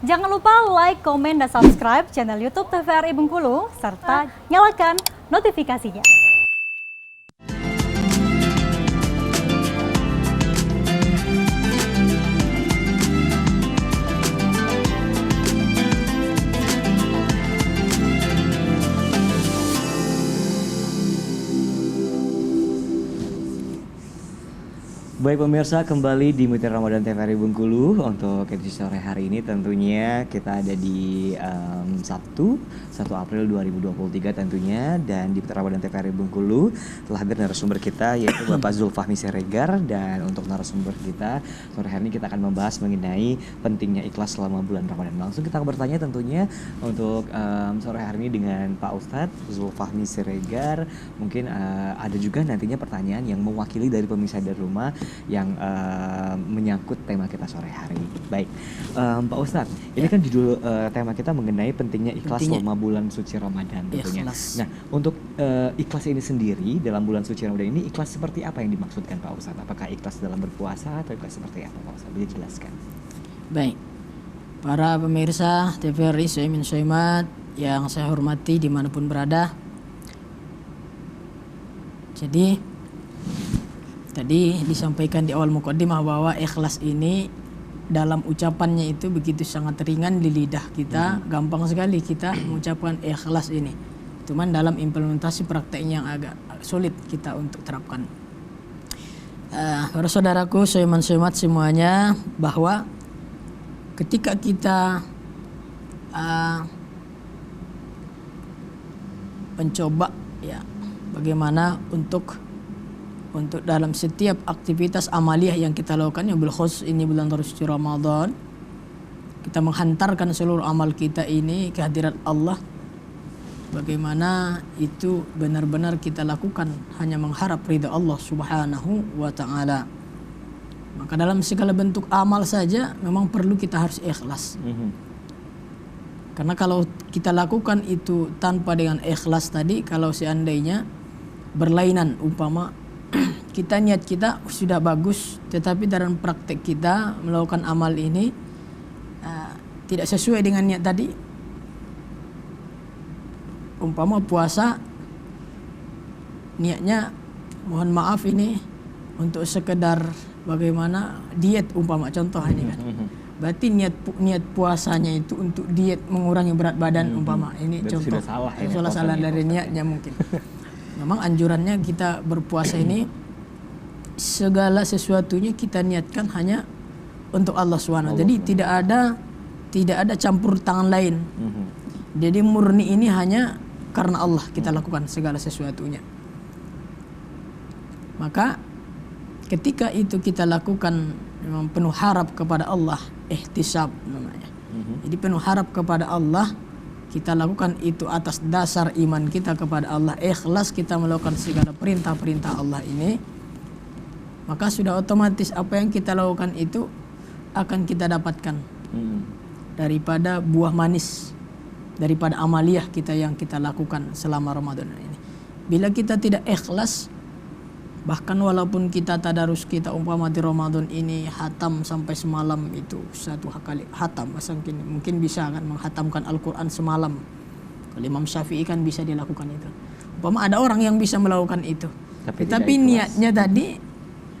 Jangan lupa like, komen, dan subscribe channel YouTube TVRI Bengkulu, serta nyalakan notifikasinya. Baik pemirsa, kembali di Mutiara Ramadan TVRI Bengkulu. Untuk edisi sore hari ini tentunya kita ada di Sabtu 1 April 2023 tentunya. Dan di Mutiara Ramadan TVRI Bengkulu telah hadir narasumber kita yaitu Bapak Zulfahmi Siregar. Dan untuk narasumber kita sore hari ini kita akan membahas mengenai pentingnya ikhlas selama bulan Ramadan. Langsung kita akan bertanya tentunya untuk sore hari ini dengan Pak Ustadz Zulfahmi Siregar. Mungkin ada juga nantinya pertanyaan yang mewakili dari pemirsa dari rumah yang menyangkut tema kita sore hari. Baik, Pak Ustadz, ini kan judul tema kita mengenai pentingnya ikhlas selama bulan suci Ramadan tentunya. Nah, untuk ikhlas ini sendiri dalam bulan suci Ramadan ini, ikhlas seperti apa yang dimaksudkan Pak Ustadz? Apakah ikhlas dalam berpuasa atau ikhlas seperti apa Pak Ustadz? Boleh jelaskan? Baik, para pemirsa TVRI Soimin Soimat yang saya hormati dimanapun berada. Jadi tadi disampaikan di awal mukaddimah bahwa ikhlas ini dalam ucapannya itu begitu sangat ringan di lidah kita, gampang sekali kita mengucapkan ikhlas ini. Cuman dalam implementasi prakteknya yang agak sulit kita untuk terapkan. Para saudaraku, soiman-soimat semuanya, bahwa ketika kita mencoba ya bagaimana untuk dalam setiap aktivitas amaliyah yang kita lakukan, yang berkhusus ini bulan suci Ramadan, kita menghantarkan seluruh amal kita ini ke hadirat Allah. Bagaimana itu benar-benar kita lakukan hanya mengharap ridha Allah Subhanahu wa ta'ala. Maka dalam segala bentuk amal saja memang perlu kita harus ikhlas. Karena kalau kita lakukan itu tanpa dengan ikhlas tadi, kalau seandainya berlainan, umpama niat kita sudah bagus, tetapi dalam praktek kita melakukan amal ini tidak sesuai dengan niat tadi. Umpama puasa, niatnya mohon maaf ini untuk sekedar bagaimana diet, umpama contoh ini kan. Berarti niat puasanya itu untuk diet, mengurangi berat badan, umpama ini contoh. Sudah salah dari niatnya mungkin. Memang anjurannya kita berpuasa ini segala sesuatunya kita niatkan hanya untuk Allah SWT. Jadi tidak ada campur tangan lain. Jadi murni ini hanya karena Allah kita lakukan segala sesuatunya. Maka ketika itu kita lakukan memang penuh harap kepada Allah, ihtisab namanya. Jadi penuh harap kepada Allah, kita lakukan itu atas dasar iman kita kepada Allah, ikhlas kita melakukan segala perintah-perintah Allah ini. Maka sudah otomatis apa yang kita lakukan itu akan kita dapatkan daripada buah manis, daripada amaliyah kita yang kita lakukan selama Ramadan ini. Bila kita tidak ikhlas, bahkan walaupun kita tadarus, kita umpama di Ramadan ini hatam sampai semalam, itu satu kali hatam, mungkin bisa kan menghatamkan Al-Quran semalam. Kalau Imam Syafi'i kan bisa dilakukan itu. Umpama ada orang yang bisa melakukan itu, tapi niatnya tadi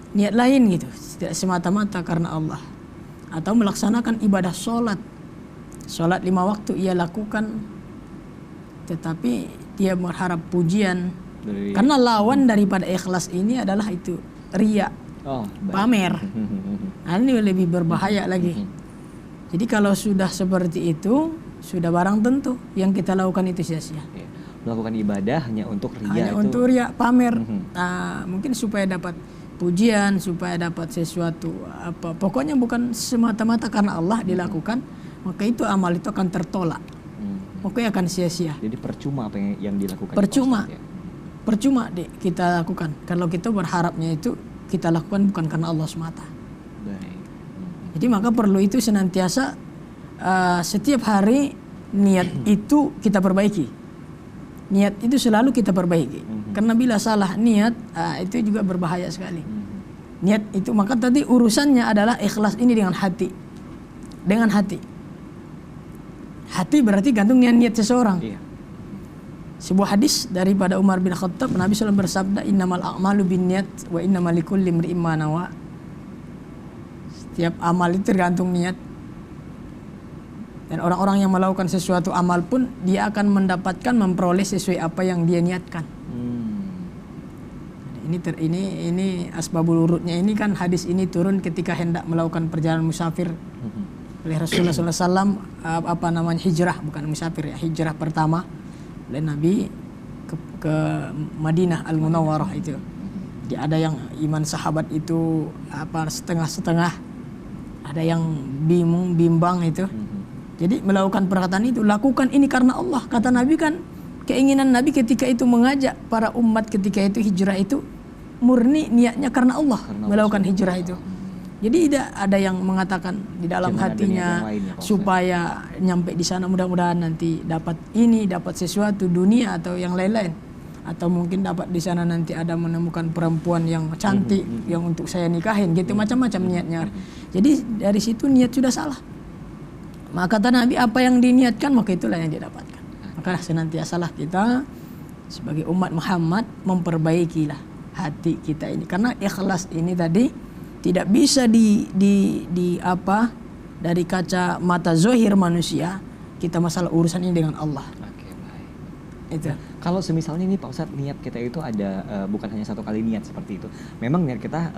niat lain gitu, tidak semata-mata karena Allah. Atau melaksanakan ibadah sholat 5 waktu ia lakukan, tetapi dia berharap pujian. Karena lawan daripada ikhlas ini adalah itu riya, pamer. Nah, ini lebih berbahaya lagi. Jadi kalau sudah seperti itu, sudah barang tentu yang kita lakukan itu sia-sia. Melakukan ibadah hanya untuk riya, untuk riya, pamer. Mungkin supaya dapat pujian, supaya dapat sesuatu apa, pokoknya bukan semata-mata karena Allah dilakukan, maka itu amal itu akan tertolak. Pokoknya akan sia-sia. Jadi percuma apa yang dilakukan. Percuma kita lakukan kalau kita berharapnya itu kita lakukan bukan karena Allah semata. Jadi maka perlu itu senantiasa setiap hari niat itu kita perbaiki. Niat itu selalu kita perbaiki. Karena bila salah niat, itu juga berbahaya sekali. Niat itu, maka tadi urusannya adalah ikhlas ini dengan hati. Dengan hati. Hati berarti gantung niat seseorang. Iya. Sebuah hadis daripada Umar bin Khattab, Nabi SAW bersabda, innamal a'malu binniyat wa innamal likulli imri'in ma nawa. Setiap amal itu tergantung niat. Dan orang-orang yang melakukan sesuatu amal pun dia akan mendapatkan, memperoleh sesuai apa yang dia niatkan. Ini asbabul wurudnya ini kan, hadis ini turun ketika hendak melakukan perjalanan musafir oleh Rasulullah SAW, hijrah, bukan musafir ya, hijrah pertama oleh Nabi ke Madinah Al-Munawwarah itu. Jadi ada yang iman sahabat itu setengah-setengah, ada yang bimbang itu. Jadi melakukan perkataan itu, lakukan ini karena Allah. Kata Nabi kan, keinginan Nabi ketika itu mengajak para umat ketika itu hijrah itu murni niatnya karena Allah, melakukan hijrah itu. Jadi tidak ada yang mengatakan di dalam hatinya supaya nyampe di sana mudah-mudahan nanti dapat ini, dapat sesuatu dunia atau yang lain-lain, atau mungkin dapat di sana nanti ada menemukan perempuan yang cantik yang untuk saya nikahin gitu, macam-macam niatnya. Jadi dari situ niat sudah salah. Maka kata Nabi, apa yang diniatkan maka itulah yang dia dapatkan. Maka senantiasalah kita sebagai umat Muhammad memperbaikilah hati kita ini, karena ikhlas ini tadi tidak bisa dari kaca mata zahir manusia. Kita masalah urusan ini dengan Allah. Oke, baik. Itu. Nah, kalau semisalnya ini Pak Ustadz, niat kita itu ada bukan hanya satu kali niat seperti itu. Memang niat kita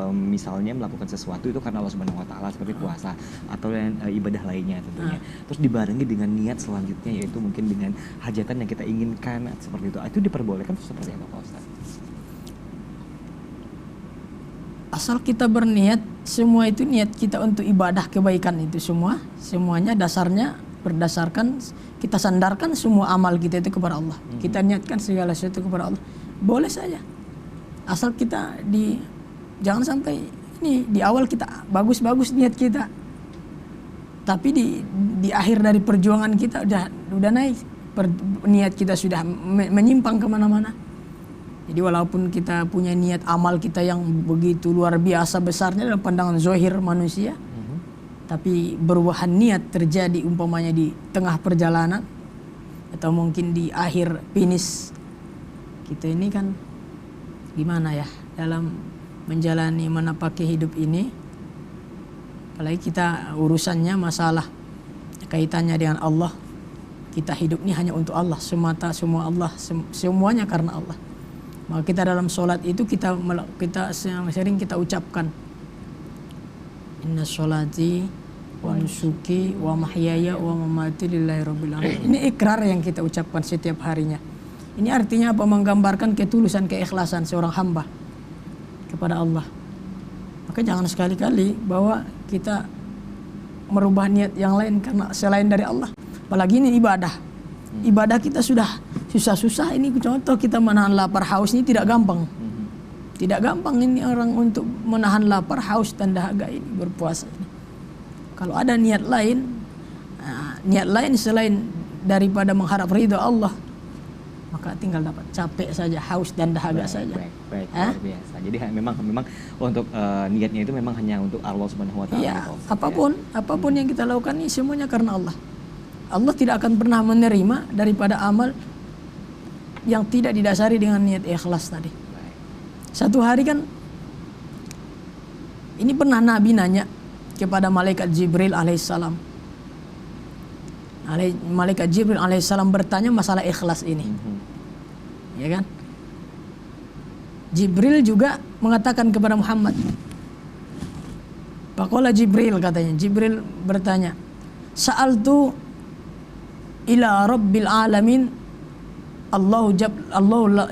misalnya melakukan sesuatu itu karena Allah Subhanahu wa taala, seperti puasa atau ibadah lainnya tentunya. Terus dibarengi dengan niat selanjutnya, yaitu mungkin dengan hajatan yang kita inginkan seperti itu. Itu diperbolehkan seperti apa Pak Ustadz? Asal kita berniat, semua itu niat kita untuk ibadah kebaikan itu semuanya dasarnya berdasarkan kita sandarkan semua amal kita itu kepada Allah. Kita niatkan segala sesuatu kepada Allah. Boleh saja. Asal kita jangan sampai ini di awal kita bagus-bagus niat kita. Tapi di akhir dari perjuangan kita udah naik. Niat kita sudah menyimpang kemana-mana. Jadi walaupun kita punya niat amal kita yang begitu luar biasa besarnya dalam pandangan zahir manusia, tapi berbuah niat terjadi umpamanya di tengah perjalanan atau mungkin di akhir finish, kita ini kan gimana ya dalam menjalani menapaki hidup ini, apalagi kita urusannya masalah kaitannya dengan Allah. Kita hidup ini hanya untuk Allah semata, semua Allah, semuanya karena Allah. Maka kita dalam sholat itu kita sering kita ucapkan, inna sholati wa nusuki wa mahyaya wa mamati lillahi rabbil alamin. Ini ikrar yang kita ucapkan setiap harinya. Ini artinya apa? Menggambarkan ketulusan, keikhlasan seorang hamba kepada Allah. Maka jangan sekali-kali bahwa kita merubah niat yang lain karena selain dari Allah. Apalagi ini ibadah. Ibadah kita sudah susah-susah, ini contoh kita menahan lapar haus ini tidak gampang. Tidak gampang ini orang untuk menahan lapar haus dan dahaga ini berpuasa ini. Kalau ada niat lain selain daripada mengharap ridha Allah, maka tinggal dapat capek saja, haus dan dahaga saja. Baik, luar biasa. Jadi memang untuk niatnya itu memang hanya untuk Allah Subhanahu wa taala. Ya, apapun yang kita lakukan ini semuanya karena Allah. Allah tidak akan pernah menerima daripada amal yang tidak didasari dengan niat ikhlas tadi. Satu hari kan, ini pernah Nabi nanya kepada malaikat Jibril alaihissalam. Malaikat Jibril alaihissalam bertanya masalah ikhlas ini. Ya kan? Jibril juga mengatakan kepada Muhammad. Faqala Jibril, katanya. Jibril bertanya, Sa'altu ila rabbil alamin Allah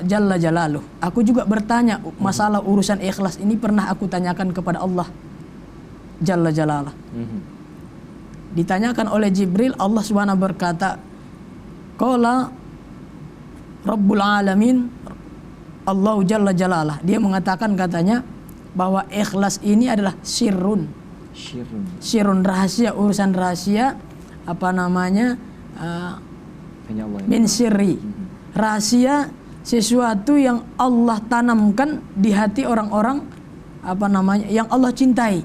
jalla jalaluh. Aku juga bertanya masalah urusan ikhlas ini, pernah aku tanyakan kepada Allah jalla jalalah. Ditanyakan oleh Jibril, Allah Subhanahu berkata, qala rabbul alamin Allah jalla jalalah. Dia mengatakan katanya bahwa ikhlas ini adalah sirrun rahasia, urusan rahasia, min sirri, rahasia, sesuatu yang Allah tanamkan di hati orang-orang yang Allah cintai,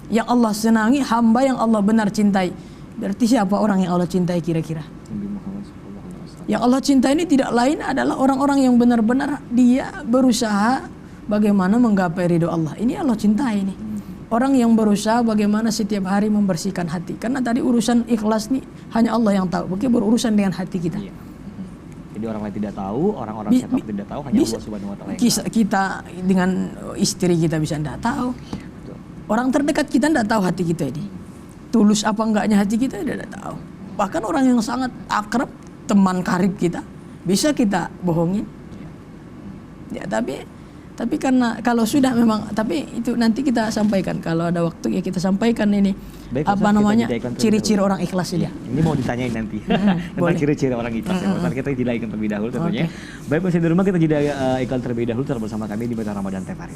yang Allah senangi, hamba yang Allah benar cintai. Berarti siapa orang yang Allah cintai kira-kira? Nabi Muhammad SAW. Yang Allah cintai ini tidak lain adalah orang-orang yang benar-benar dia berusaha bagaimana menggapai ridho Allah. Ini Allah cintai nih. Orang yang berusaha bagaimana setiap hari membersihkan hati. Karena tadi urusan ikhlas nih hanya Allah yang tahu. Mungkin berurusan dengan hati kita. Iya. Jadi orang lain tidak tahu, orang-orang setan tidak tahu, hanya Allah Subhanahu wa taala yang tahu. Kita dengan istri kita bisa tidak tahu. Betul. Orang terdekat kita tidak tahu hati kita ini. Tulus apa enggaknya hati kita tidak tahu. Bahkan orang yang sangat akrab, teman karib kita, bisa kita bohongin. Ya, tapi karena kalau sudah memang, tapi itu nanti kita sampaikan kalau ada waktu ya kita sampaikan ini. Baik, apa Ustaz, namanya kita jadikan ciri-ciri terlebih orang ikhlas ini. Ini mau ditanyain nanti tentang boleh. ciri-ciri orang ikhlas. Ya, kita jadikan terlebih dahulu tentunya. Baik, masih di rumah kita jeda iklan terlebih dahulu tetap bersama kami di Mitra Ramadan TVRI.